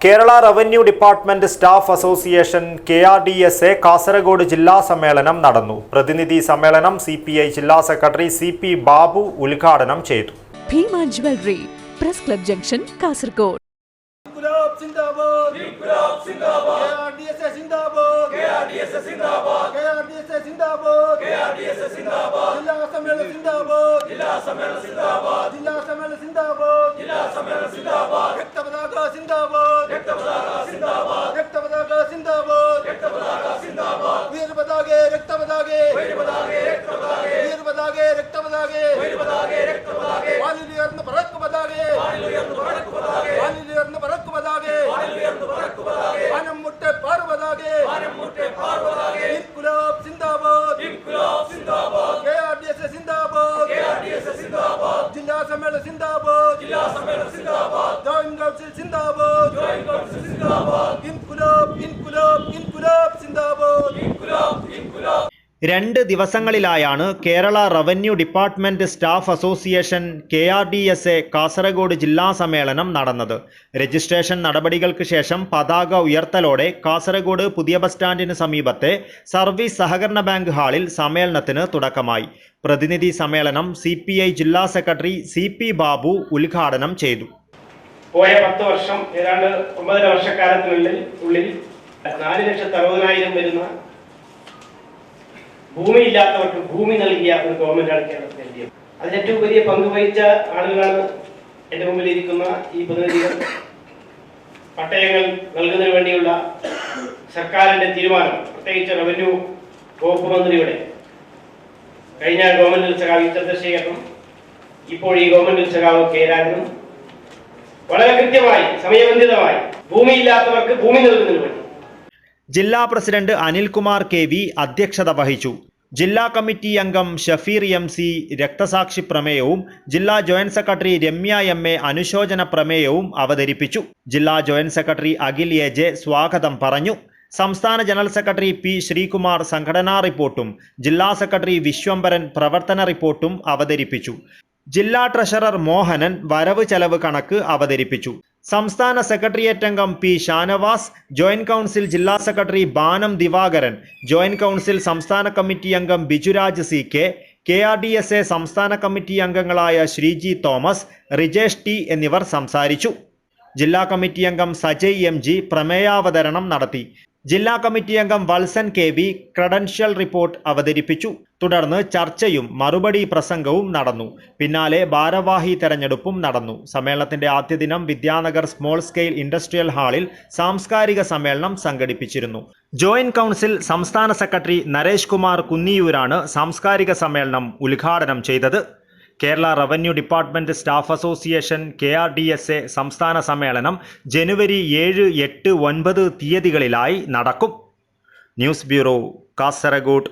Kerala revenue department staff association KRDSA Kasaragod ജില്ലാ സമ്മേളനം നടന്നു. പ്രതിനിധി സമ്മേളനം CPI ജില്ലാ സെക്രട്ടറി CP ബാബു ഉദ്ഘാടനം ചെയ്തു. Bhima jewellery, press club junction, Kasaragod. രണ്ട് ദിവസങ്ങളിലായാണ് Kerala revenue department staff association KRDSA Kasaragod ജില്ലാ സമ്മേളനം നടന്നത്. രജിസ്ട്രേഷൻ നടപടികൾക്ക് ശേഷം പതാക ഉയർത്തലോടെ കാസർഗോഡ് പുതിയ ബസ് സ്റ്റാൻഡിന് സമീപത്തെ സർവീസ് സഹകരണ ബാങ്ക് ഹാളിൽ സമ്മേളനത്തിന് തുടക്കമായി. പ്രതിനിധി സമ്മേളനം CPI ജില്ലാ സെക്രട്ടറി CP ബാബു ഉദ്ഘാടനം ചെയ്തു. പോയ 10 വർഷം ഏതാണ്ട് 9 വർഷക്കാലത്തിനുള്ളിൽ 4,60,000 വരുന്ന ഭൂമിയില്ലാത്തവർക്ക് ഭൂമി നൽകിയ ഒരു ഗവൺമെന്റാണ് കേരളത്തിൽ എത്തിയത്. അതിന് ഏറ്റവും വലിയ പങ്ക് വഹിച്ച ആളുകളാണ് എൻ്റെ മുമ്പിൽ ഇരിക്കുന്ന ഈ പ്രതിനിധികൾ. പട്ടയങ്ങൾ നൽകുന്നതിന് വേണ്ടിയുള്ള സർക്കാരിന്റെ തീരുമാനം, പ്രത്യേകിച്ച് റവന്യൂ വകുപ്പ് മന്ത്രിയുടെ കഴിഞ്ഞ ഗവൺമെന്റിൽ സഖാവ് ചന്ദ്രശേഖരനും ഇപ്പോൾ ഈ ഗവൺമെന്റിൽ സഖാവ് K.രാജനും വളരെ കൃത്യമായി സമയബന്ധിതമായി ഭൂമിയില്ലാത്തവർക്ക് ഭൂമി നൽകുന്നതിന് വേണ്ടി ജില്ലാ പ്രസിഡന്റ് അനിൽകുമാർ KV അധ്യക്ഷത വഹിച്ചു. ജില്ലാ കമ്മിറ്റി അംഗം ഷഫീർ MC രക്തസാക്ഷി പ്രമേയവും ജില്ലാ ജോയിന്റ് സെക്രട്ടറി രമ്യ MA അനുശോചന പ്രമേയവും അവതരിപ്പിച്ചു. ജില്ലാ ജോയിന്റ് സെക്രട്ടറി അഖിൽ AJ സ്വാഗതം പറഞ്ഞു. സംസ്ഥാന ജനറൽ സെക്രട്ടറി P. ശ്രീകുമാർ സംഘടനാ റിപ്പോർട്ടും ജില്ലാ സെക്രട്ടറി വിശ്വംഭരൻ പ്രവർത്തന റിപ്പോർട്ടും അവതരിപ്പിച്ചു. ജില്ലാ ട്രഷറർ മോഹനൻ വരവ് ചെലവ് കണക്ക് അവതരിപ്പിച്ചു. സംസ്ഥാന സെക്രട്ടേറിയറ്റ് അംഗം P. ഷാനവാസ്, ജോയിന്റ് കൗൺസിൽ ജില്ലാ സെക്രട്ടറി ബാനം ദിവാകരൻ, ജോയിന്റ് കൗൺസിൽ സംസ്ഥാന കമ്മിറ്റി അംഗം ബിജുരാജ് CK, KRDSA സംസ്ഥാന കമ്മിറ്റി അംഗങ്ങളായ ശ്രീജി തോമസ്, റിജേഷ് T എന്നിവർ സംസാരിച്ചു. ജില്ലാ കമ്മിറ്റി അംഗം സജയ് MG പ്രമേയാവതരണം നടത്തി. ജില്ലാ കമ്മിറ്റി അംഗം വത്സൻ KV ക്രെഡൻഷ്യൽ റിപ്പോർട്ട് അവതരിപ്പിച്ചു. തുടർന്ന് ചർച്ചയും മറുപടി പ്രസംഗവും നടന്നു. പിന്നാലെ ഭാരവാഹി തെരഞ്ഞെടുപ്പും നടന്നു. സമ്മേളനത്തിന്റെ ആദ്യ ദിനം വിദ്യാനഗർ സ്മോൾ സ്കെയിൽ ഇൻഡസ്ട്രിയൽ ഹാളിൽ സാംസ്കാരിക സമ്മേളനം സംഘടിപ്പിച്ചിരുന്നു. ജോയിന്റ് കൗൺസിൽ സംസ്ഥാന സെക്രട്ടറി നരേഷ് കുമാർ കുന്നിയൂരാണ് സാംസ്കാരിക സമ്മേളനം ഉദ്ഘാടനം ചെയ്തത്. Kerala revenue department staff association KRDSA സംസ്ഥാന സമ്മേളനം ജനുവരി 7, 8, 9 തീയതികളിലായി നടക്കും. News bureau, Kasaragod.